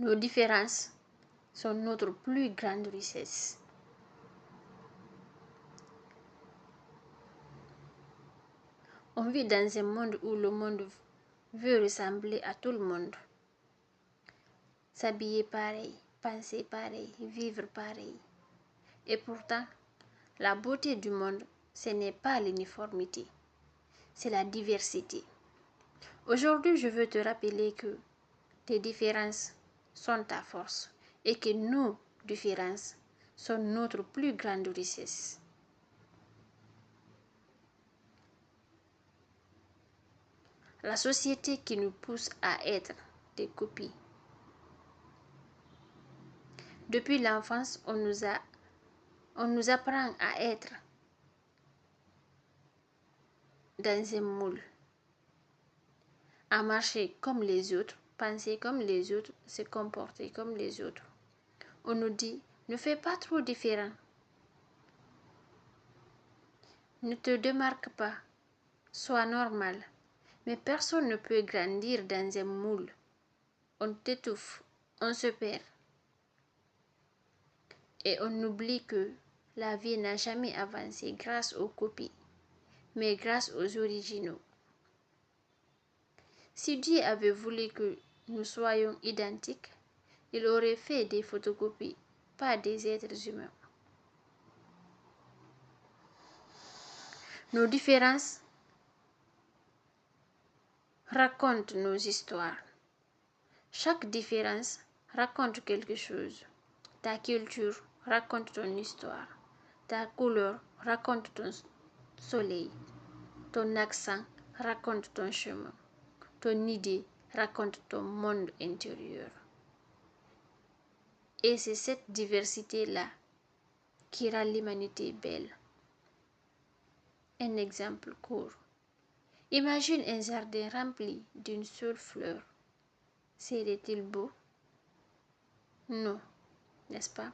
Nos différences sont notre plus grande richesse. On vit dans un monde où le monde veut ressembler à tout le monde. S'habiller pareil, penser pareil, vivre pareil. Et pourtant, la beauté du monde, ce n'est pas l'uniformité, c'est la diversité. Aujourd'hui, je veux te rappeler que tes différences sont ta force et que nos différences sont notre plus grande richesse. La société qui nous pousse à être des copies. Depuis l'enfance, on nous apprend à être dans un moule, à marcher comme les autres, penser comme les autres, se comporter comme les autres. On nous dit, ne fais pas trop différent. Ne te démarque pas, sois normal. Mais personne ne peut grandir dans un moule. On t'étouffe, on se perd. Et on oublie que la vie n'a jamais avancé grâce aux copies, mais grâce aux originaux. Si Dieu avait voulu que nous soyons identiques, il aurait fait des photocopies, pas des êtres humains. Nos différences racontent nos histoires. Chaque différence raconte quelque chose. Ta culture raconte ton histoire. Ta couleur raconte ton soleil. Ton accent raconte ton chemin. Ton idée raconte ton monde intérieur. Et c'est cette diversité-là qui rend l'humanité belle. Un exemple court. Imagine un jardin rempli d'une seule fleur. Serait-il beau? Non, n'est-ce pas?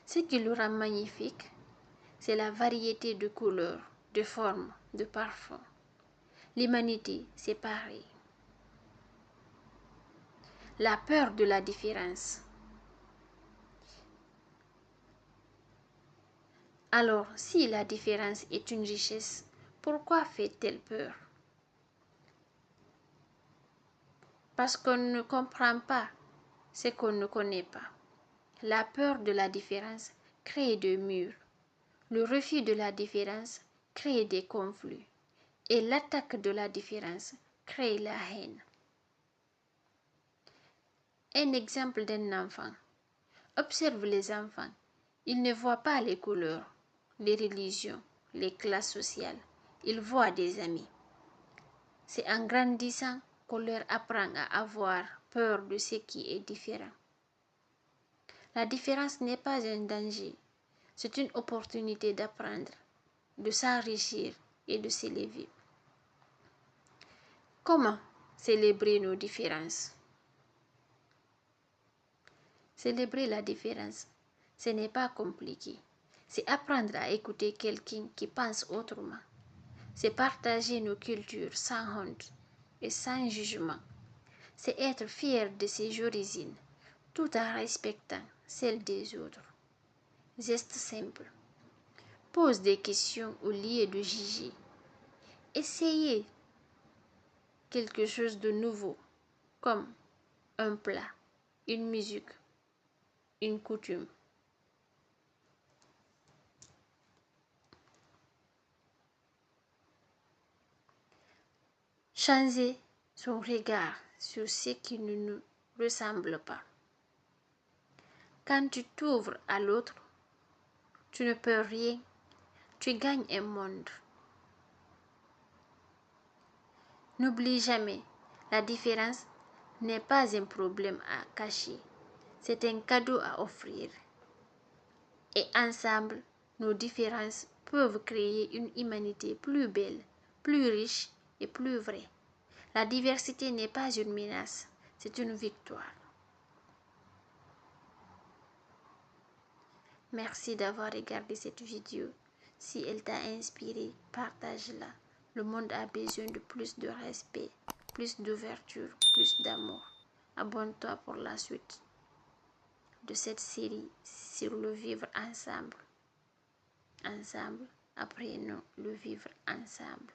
Ce qui le rend magnifique, c'est la variété de couleurs, de formes, de parfums. L'humanité, c'est pareil. La peur de la différence. Alors, si la différence est une richesse, pourquoi fait-elle peur? Parce qu'on ne comprend pas ce qu'on ne connaît pas. La peur de la différence crée des murs. Le refus de la différence crée des conflits. Et l'attaque de la différence crée la haine. Un exemple d'un enfant. Observe les enfants. Ils ne voient pas les couleurs, les religions, les classes sociales. Ils voient des amis. C'est en grandissant qu'on leur apprend à avoir peur de ce qui est différent. La différence n'est pas un danger, c'est une opportunité d'apprendre, de s'enrichir et de s'élever. Comment célébrer nos différences? Célébrer la différence, ce n'est pas compliqué. C'est apprendre à écouter quelqu'un qui pense autrement. C'est partager nos cultures sans honte et sans jugement. C'est être fier de ses origines, tout en respectant celles des autres. Geste simple. Pose des questions au lieu de juger. Essayez quelque chose de nouveau, comme un plat, une musique, une coutume. Changer son regard sur ce qui ne nous ressemble pas. Quand tu t'ouvres à l'autre, tu ne peux rien, tu gagnes un monde. N'oublie jamais, la différence n'est pas un problème à cacher, c'est un cadeau à offrir. Et ensemble, nos différences peuvent créer une humanité plus belle, plus riche et plus vraie. La diversité n'est pas une menace, c'est une victoire. Merci d'avoir regardé cette vidéo. Si elle t'a inspiré, partage-la. Le monde a besoin de plus de respect, plus d'ouverture, plus d'amour. Abonne-toi pour la suite de cette série sur le vivre ensemble. Ensemble, apprenons le vivre ensemble.